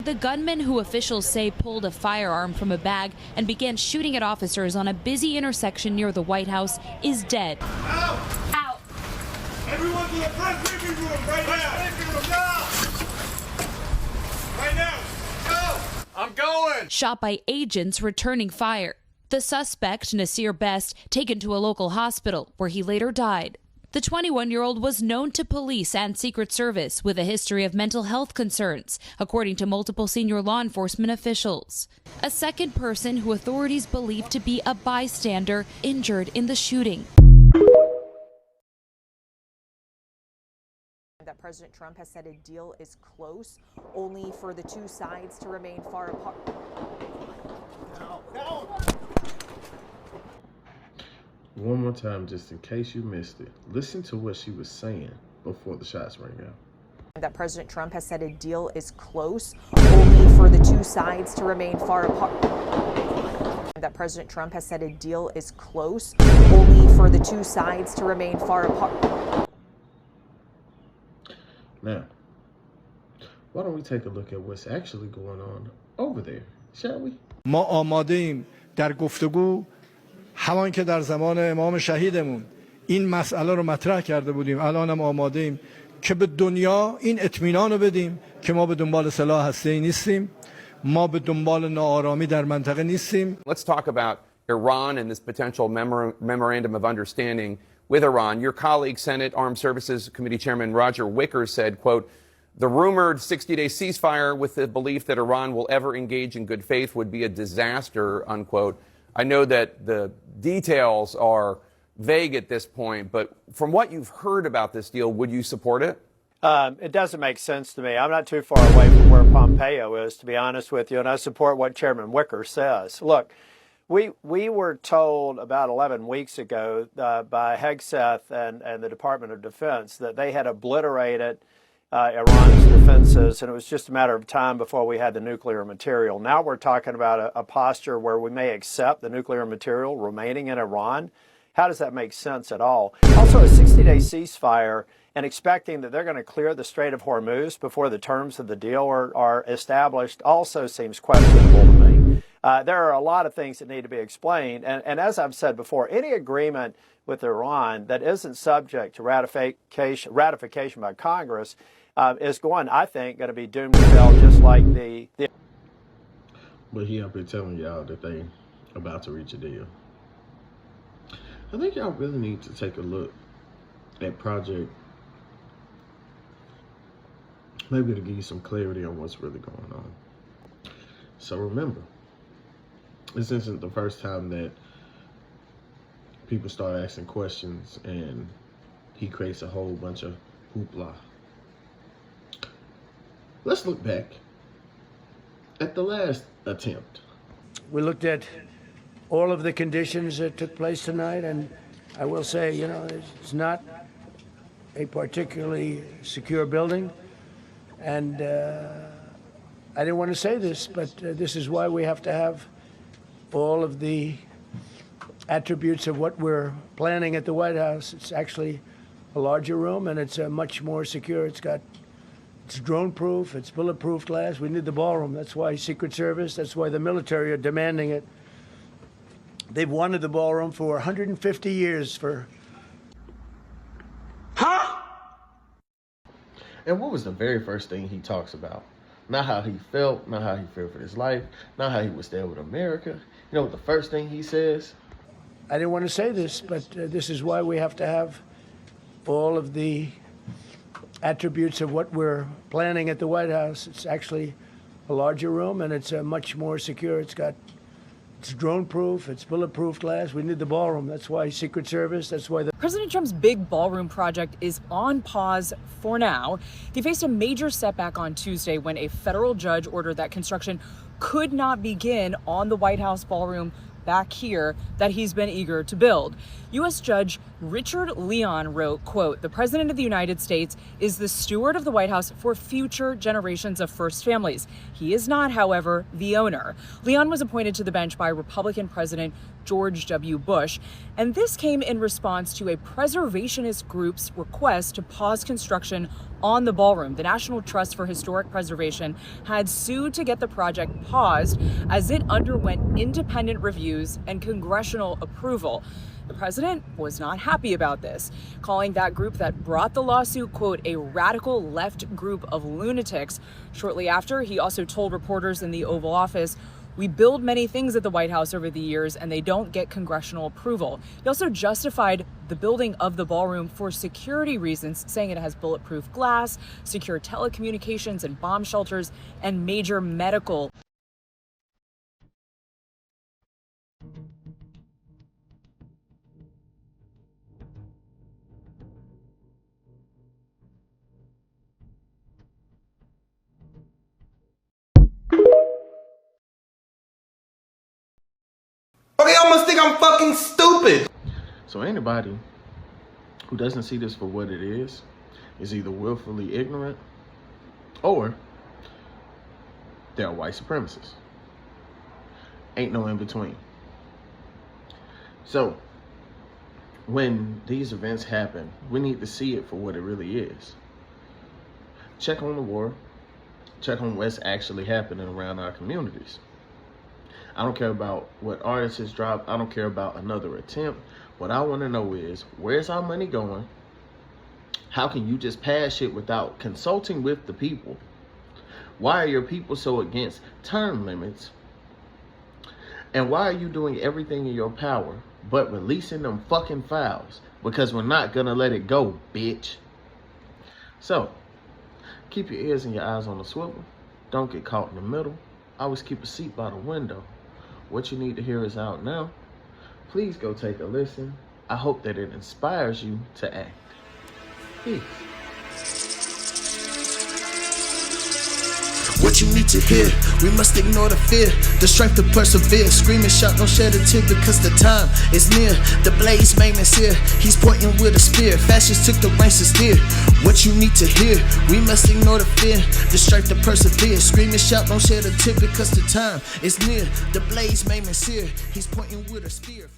The gunman, who officials say pulled a firearm from a bag and began shooting at officers on a busy intersection near the White House, is dead. Out! Out! Everyone to the press briefing room right now! Right now! Go! I'm going! Shot by agents returning fire. The suspect, Nasir Best, taken to a local hospital where he later died. The 21-year-old was known to police and Secret Service with a history of mental health concerns, according to multiple senior law enforcement officials. A second person who authorities believe to be a bystander injured in the shooting. That President Trump has said a deal is close, only for the two sides to remain far apart. One more time, just in case you missed it, listen to what she was saying before the shots rang out. That President Trump has said a deal is close, only for the two sides to remain far apart. That President Trump has said a deal is close, only for the two sides to remain far apart. Now, why don't we take a look at what's actually going on over there, shall we? ما آماده‌ایم در گفتگو همان که در زمان امام شهیدمون این مسئله رو مطرح کرده بودیم الانم آماده ایم که به دنیا این اطمینان رو بدیم که ما به دنبال سلاح هسته‌ای نیستیم ما به دنبال ناآرامی در منطقه نیستیم. Let's talk about Iran and this potential memorandum of understanding with Iran. Your colleague, Senate Armed Services Committee Chairman Roger Wicker said, quote, the rumored 60-day ceasefire with the belief that Iran will ever engage in good faith would be a disaster, unquote. I know that the details are vague at this point, but from what you've heard about this deal, would you support it? It doesn't make sense to me. I'm not too far away from where Pompeo is, to be honest with you, and I support what Chairman Wicker says. Look, we were told about 11 weeks ago by Hegseth and the Department of Defense that they had obliterated Iran's defenses, and it was just a matter of time before we had the nuclear material. Now we're talking about a posture where we may accept the nuclear material remaining in Iran. How does that make sense at all? Also, a 60-day ceasefire and expecting that they're going to clear the Strait of Hormuz before the terms of the deal are established also seems questionable to me. There are a lot of things that need to be explained, and as I've said before, any agreement with Iran that isn't subject to ratification by Congress is I think, going to be doomed to fail, just like the. But he up here telling y'all that they about to reach a deal. I think y'all really need to take a look at Project, maybe to give you some clarity on what's really going on. So remember, this isn't the first time that people start asking questions and he creates a whole bunch of hoopla. Let's look back at the last attempt. We looked at all of the conditions that took place tonight, and I will say, it's not a particularly secure building, and I didn't want to say this, but this is why we have to have all of the attributes of what we're planning at the White House. It's actually a larger room, and it's much more secure. It's drone-proof, it's bulletproof glass. We need the ballroom. That's why Secret Service, that's why the military are demanding it. They've wanted the ballroom for 150 years for... Huh? And what was the very first thing he talks about? Not how he felt, not how he felt for his life, not how he would stay with America. You know what the first thing he says? I didn't want to say this, but this is why we have to have all of the attributes of what we're planning at the White House. It's actually a larger room, and it's much more secure. It's drone-proof, it's bulletproof glass. We need the ballroom. That's why Secret Service, that's why President Trump's big ballroom project is on pause for now. He faced a major setback on Tuesday when a federal judge ordered that construction could not begin on the White House ballroom back here that he's been eager to build. U.S. Judge Richard Leon wrote, quote, "The President of the United States is the steward of the White House for future generations of first families. He is not, however, the owner." Leon was appointed to the bench by Republican President George W. Bush, and this came in response to a preservationist group's request to pause construction on the ballroom. The National Trust for Historic Preservation had sued to get the project paused as it underwent independent reviews and congressional approval. The president was not happy about this, calling that group that brought the lawsuit, quote, "a radical left group of lunatics." Shortly after, he also told reporters in the Oval Office, "We build many things at the White House over the years and they don't get congressional approval." He also justified the building of the ballroom for security reasons, saying it has bulletproof glass, secure telecommunications and bomb shelters, and major medical. They almost think I'm fucking stupid. So anybody who doesn't see this for what it is either willfully ignorant or they're white supremacists. Ain't no in between. So when these events happen, we need to see it for what it really is. Check on the war. Check on what's actually happening around our communities. I don't care about what artists drop. I don't care about another attempt. What I want to know is, where's our money going? How can you just pass shit without consulting with the people? Why are your people so against term limits? And why are you doing everything in your power but releasing them fucking files? Because we're not gonna let it go, bitch. So, keep your ears and your eyes on the swivel. Don't get caught in the middle. Always keep a seat by the window. What you need to hear is out now. Please go take a listen. I hope that it inspires you to act. Peace. What you need to hear, we must ignore the fear, the strength to persevere. Scream and shout, don't shed a tear, because the time is near. The blaze made me sear, he's pointing with a spear. Fascists took the reins to steer. What you need to hear, we must ignore the fear, the strength to persevere. Scream and shout, don't shed a tear, because the time is near. The blaze made me sear, he's pointing with a spear.